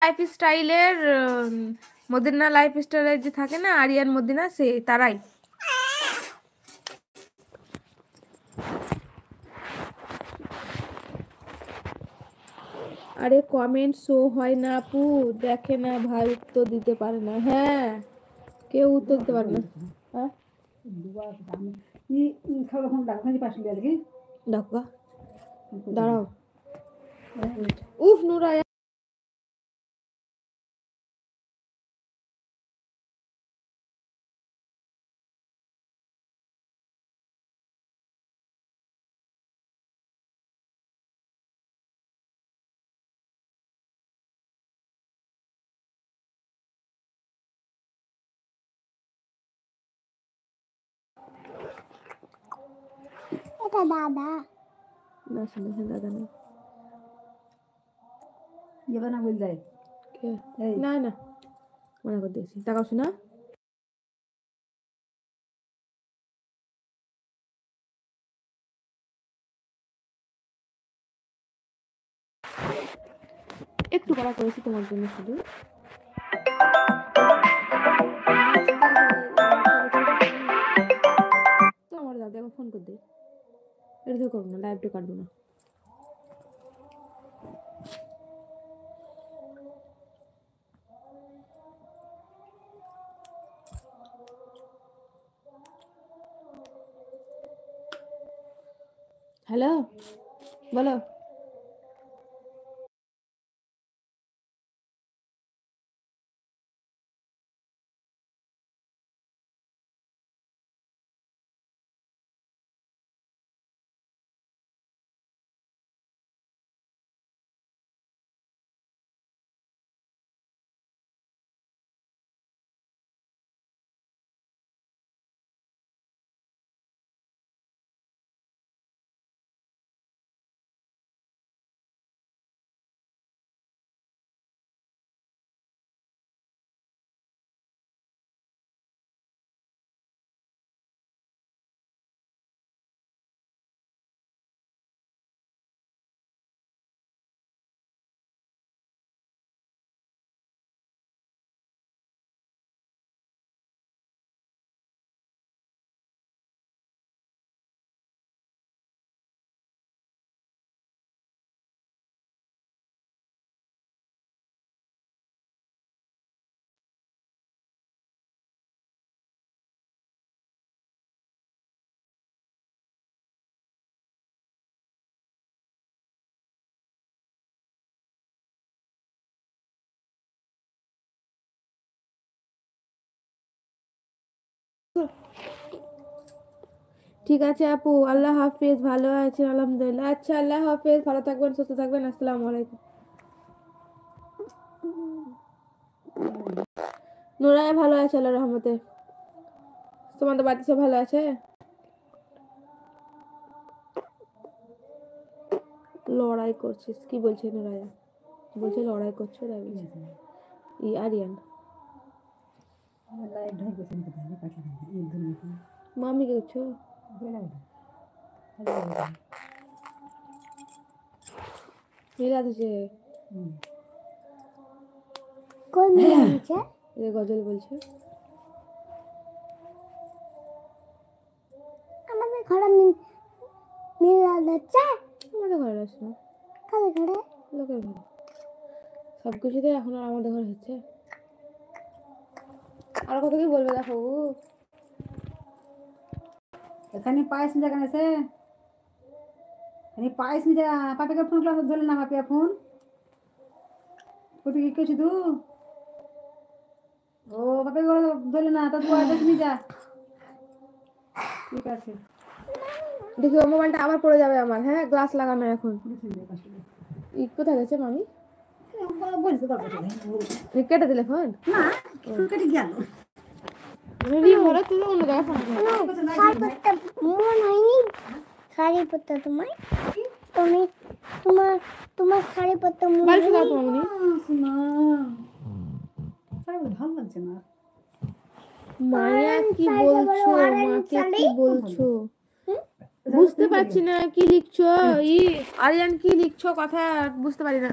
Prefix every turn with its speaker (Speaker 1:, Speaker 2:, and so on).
Speaker 1: লাইফস্টাইলের Medina লাইফস্টাইলের যে থাকে না আরিয়ান মদিনা, সে তারাই। আরে কমেন্ট শো হয় না আপু, দেখে না ভাই, উত্তর দিতে পারে না। হ্যাঁ, কেউ উত্তর দিতে পারে না। হ্যাঁ ডাকা দাঁড়াও। উফ নুরায়া,
Speaker 2: এটা দাদা
Speaker 1: না শুনে দাদা নেই,
Speaker 2: যাবে না বল যায়।
Speaker 1: না না মনে করে দিয়েছি। টাকা শোনা, একটু করা করেছি তোমার জন্য শুধু। তো আমার দাদা এখন ফোন করে দে, এটা তো করবো না, লাইভটা কাটবো না। হ্যালো বলো। ঠিক আছে আপু, আল্লাহ হাফেজ, ভালো আছেন আলহামদুলিল্লাহ। আচ্ছা আল্লাহ হাফেজ, ভালো থাকবেন, সুস্থ থাকবেন, আসসালামু আলাইকুম। নুরায় ভালো আছে আল্লাহর রহমতে। তোমাদের বাড়িতে সব ভালো আছে? লড়াই করছিস কি বলছে নুরায়া? বলছে লড়াই করছো, তাই বলছে ই আরিয়ান। মামি কে করছো? মিলাদ হচ্ছে
Speaker 2: কোন বলছে?
Speaker 1: গজল বলছে।
Speaker 2: আমাদের ঘরে মিলাদ হচ্ছে।
Speaker 1: আমাদের ঘরে আসো,
Speaker 2: কাদের ঘরে?
Speaker 1: লোকের ঘরে। সব কিছুতে এখন আর আমাদের ঘরে হচ্ছে। আর কত কি বলবে দেখো।
Speaker 2: এখানে পায়েস নিয়ে যেখানে আছে এখানে পায়েস নিয়ে যা। পাপিকে ফোন ক্লাস ধরলে না পাপিয়া ফোন কোথায় কি করছিস তুই? ও পাপিকে ধরলে না, তা তুই আদেশ নিয়ে যা। ঠিক আছে
Speaker 1: দেখি ও মোবাইলটা আবার পড়ে যাবে আমার। হ্যাঁ গ্লাস লাগানো এখন। কোথায় গেছে মামি? কেটে দিলে ফোন?
Speaker 2: না কেটে গেল।
Speaker 1: ঘরে তুই অন্য জায়গায় ফোন
Speaker 2: মন হয়নি শাড়ি পরতে তোমার? তুমি তোমার তোমার শাড়ি পরতে মন হয়নি? ভালো লাগছে না।
Speaker 1: মায়া কি বলছো? মাকে কি বলছো? বুঝতে পারছি না কি লিখছো। ই আরিয়ান কি লিখছো কথা বুঝতে পারি না।